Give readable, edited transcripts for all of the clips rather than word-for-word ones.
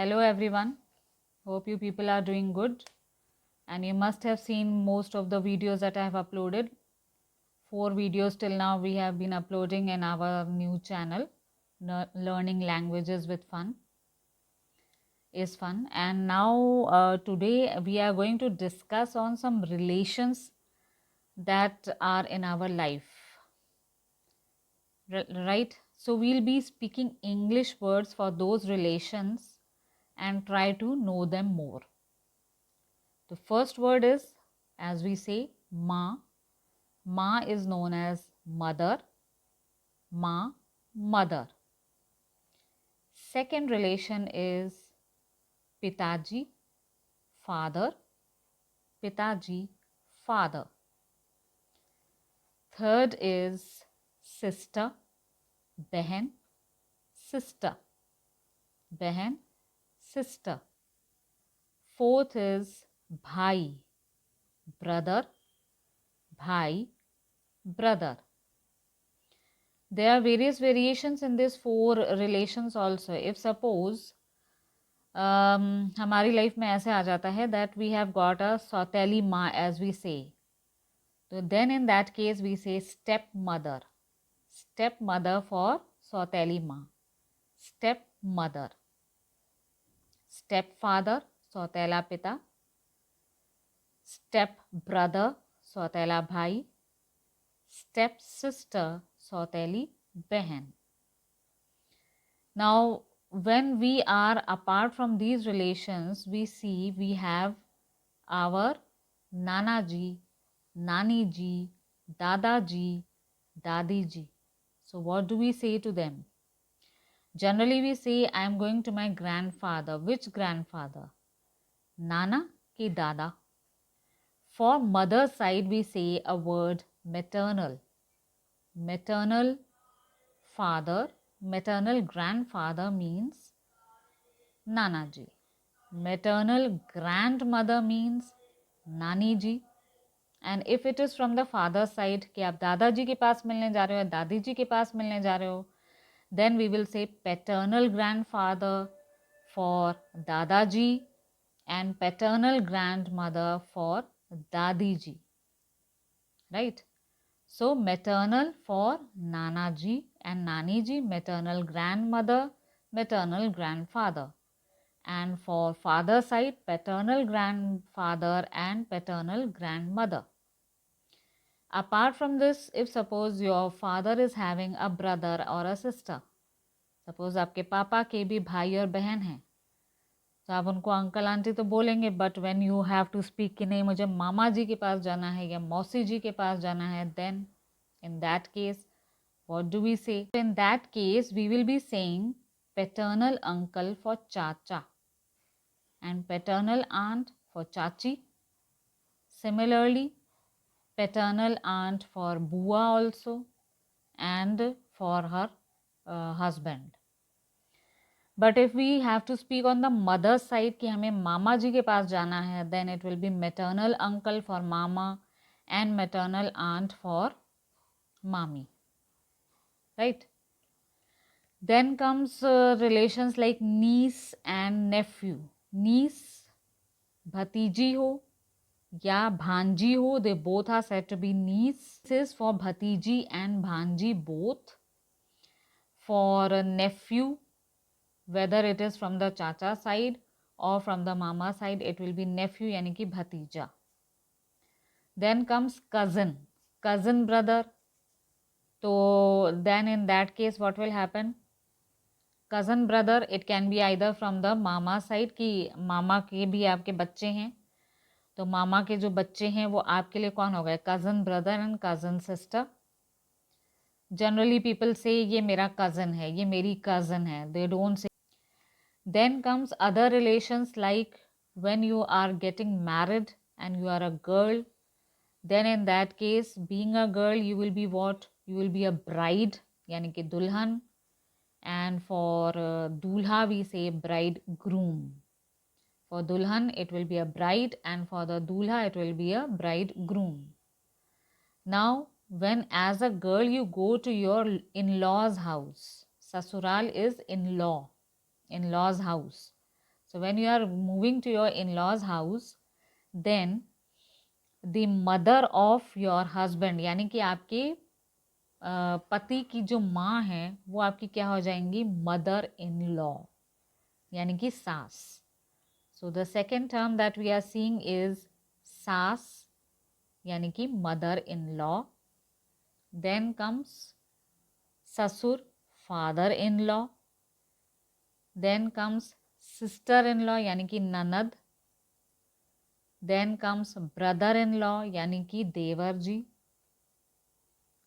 Hello everyone, hope you people are doing good and you must have seen most of the videos that I have uploaded. 4 videos till now we have been uploading in our new channel, Learning Languages with Fun is Fun. And now today we are going to discuss on some relations that are in our life, right? So we'll be speaking English words for those relations and try to know them more. The first word is, as we say, Ma. Ma is known as mother. Ma, mother. Second relation is Pitaji, father. Pitaji, father. Third is sister, behan. Sister, behan, sister. Fourth is bhai, brother. Bhai, brother. There are various variations in these 4 relations also. If suppose हमारी life में ऐसे आ जाता है that we have got a सौतेली माँ as we say, तो then in that case we say step mother. Step mother for सौतेली माँ. Step mother. Step father सौतेला पिता. Step brother सौतेला भाई. Step sister सौतेली बहन. Now when we are apart from these relations, we see we have our Nana ji, Nani ji, Dada ji, Dadi ji. So what do we say to them? Generally we say I am going to my grandfather. Which grandfather? Nana ki Dada. For mother side we say a word maternal. Maternal father, maternal grandfather means Nana ji. Maternal grandmother means Nani ji. And if it is from the father side कि आप दादाजी के पास मिलने जा रहे हो, दादी जी के पास मिलने जा रहे हो, then we will say paternal grandfather for Dadaji and paternal grandmother for Dadi ji. Right? So maternal for Nana ji and Nani ji, maternal grandmother, maternal grandfather. And for father side, paternal grandfather and paternal grandmother. Apart from this, if suppose your father is having a brother or a sister, suppose आपके पापा के भी भाई और बहन हैं, तो आप उनको अंकल आंटी तो बोलेंगे, but when you have to speak कि नहीं मुझे मामा जी के पास जाना है या मौसी जी के पास जाना है, then in that case what do we say? In that case we will be saying paternal uncle for chacha and paternal aunt for chachi. Similarly, paternal aunt for bua also and for her husband. But if we have to speak on the mother side कि हमें मामा जी के पास जाना है, then it will be maternal uncle for mama and maternal aunt for mami. Right? Then comes relations like niece and nephew. Niece, bhatiji ho या भांजी हो, they both are said to be niece. This is for bhatiji and bhanji both. For a nephew, whether it is from the chacha side or from the mama side, it will be nephew यानी कि भतीजा. Then comes cousin, cousin brother. So then in that case what will happen? Cousin brother, it can be either from the mama side कि मामा के भी आपके बच्चे हैं, तो मामा के जो बच्चे हैं वो आपके लिए कौन हो गए? Cousin brother and cousin sister. Generally people से ये मेरा कज़न है, ये मेरी कज़न है, they don't say. Then comes other relations like when you are getting married and you are a girl, then in that case being a girl you will be what? You will be a bride यानी कि दुल्हन. And for dulha we say bridegroom. For dulhan it will be a bride and for the dulha it will be a bridegroom. Now when as a girl you go to your in-laws house, sasural is in-law, in-laws house. So when you are moving to your in-laws house, then the mother of your husband, यानी कि आपके पति की जो माँ है वो आपकी क्या हो जाएंगी, मदर इन लॉ, यानी कि सास. So the second term that we are seeing is सास, यानी कि mother in law. Then comes ससुर, father in law. Then comes sister in law, यानी कि ननद. Then comes brother in law, यानी कि देवर जी.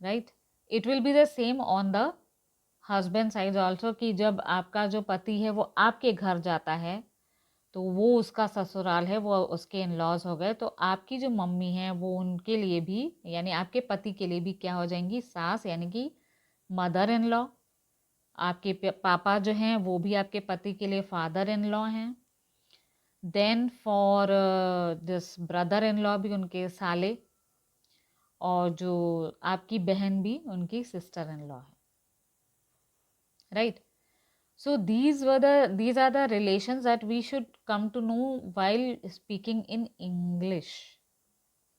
Right. It will be the same on the husband side also, कि जब आपका जो पति है वो आपके घर जाता है तो वो उसका ससुराल है, वो उसके इन लॉज हो गए. तो आपकी जो मम्मी है वो उनके लिए भी, यानी आपके पति के लिए भी क्या हो जाएंगी, सास, यानी कि मदर इन लॉ. आपके पापा जो हैं वो भी आपके पति के लिए फादर इन लॉ हैं. Then for this brother in law भी उनके साले, और जो आपकी बहन भी उनकी सिस्टर इन लॉ है. Right. So these are the relations that we should come to know while speaking in English.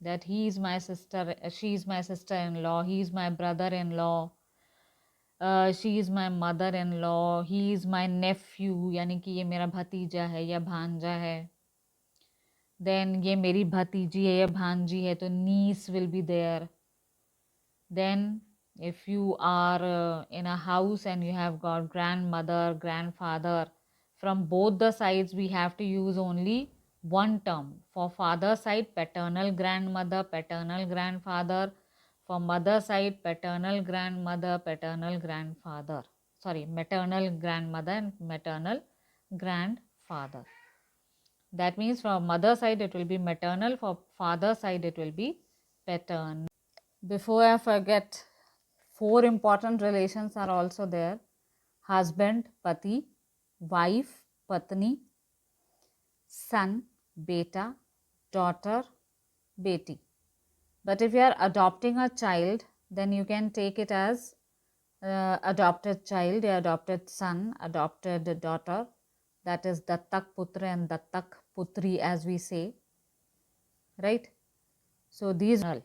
That he is my sister, she is my sister-in-law, he is my brother-in-law, she is my mother-in-law, he is my nephew, यानी कि ये मेरा भतीजा है या भांजा है. Then ये मेरी भतीजी है या भांजी है, तो niece will be there. Then if you are in a house and you have got grandmother, grandfather, from both the sides we have to use only one term. For father side, paternal grandmother, paternal grandfather. For mother side, paternal grandmother, paternal grandfather. Sorry, maternal grandmother and maternal grandfather. That means for mother side it will be maternal, for father side it will be paternal. Before I forget, 4 important relations are also there: husband, pati; wife, patni; son, beta; daughter, beti. But if you are adopting a child, then you can take it as adopted child, adopted son, adopted daughter. That is Dattak Putra and Dattak Putri, as we say. Right? So these are.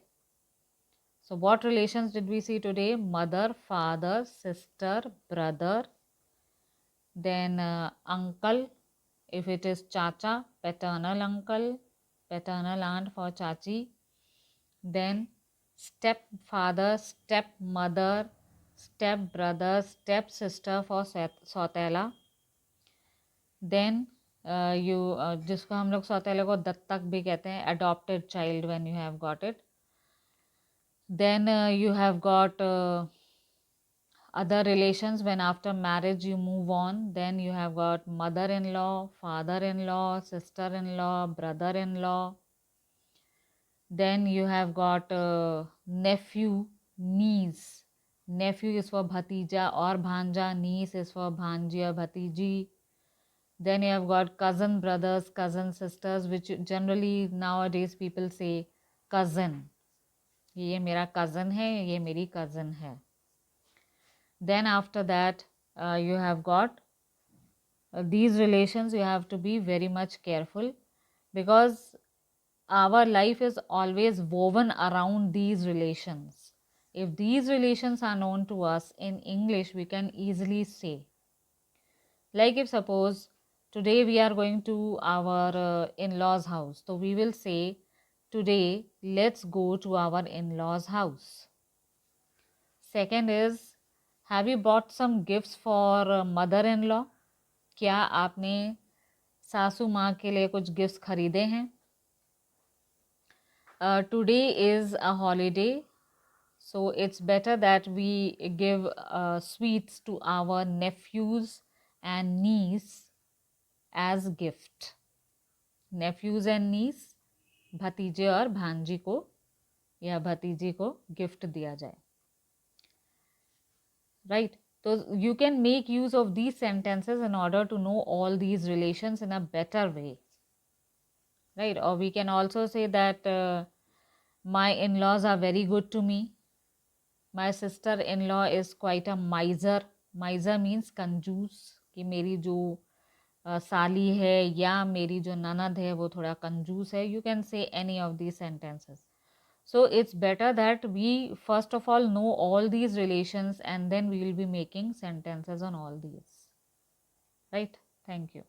So what relations did we see today? Mother, father, sister, brother. Then uncle, if it is chacha, paternal uncle, paternal aunt for chachi. Then stepfather, stepmother, stepbrother, stepsister for सौतेला. Then जिसको हम लोग सौतेले को दत्तक भी कहते हैं, adopted child when you have got it. Then you have got other relations when after marriage you move on. Then you have got mother-in-law, father-in-law, sister-in-law, brother-in-law. Then you have got nephew, niece. Nephew is for bhatija or bhanja, niece is for bhanji or bhatiji. Then you have got cousin brothers, cousin sisters, which generally nowadays people say cousin. ये मेरा cousin है, ये मेरी cousin है. Then after that you have got these relations. You have to be very much careful, because our life is always woven around these relations. If these relations are known to us in English, we can easily say, like if suppose today we are going to our in-laws house, so we will say today let's go to our in-laws house. Second is, have you bought some gifts for mother-in-law? क्या आपने सासू माँ के लिए कुछ gifts खरीदे हैं? Today is a holiday, so it's better that we give sweets to our nephews and niece as gift. Nephews and niece, भतीजे और भांजी को या भतीजी को गिफ्ट दिया जाए. Right? So you can make use of these sentences in order to know all these relations in a better way. Right? Or we can also say that my in-laws are very good to me. My sister-in-law is quite a miser. Miser means कंजूस, कि मेरी जो साली है या मेरी जो ननद है वो थोड़ा कंजूस है, you can say any of these sentences. So it's better that we first of all know all these relations and then we will be making sentences on all these. Right? Thank you.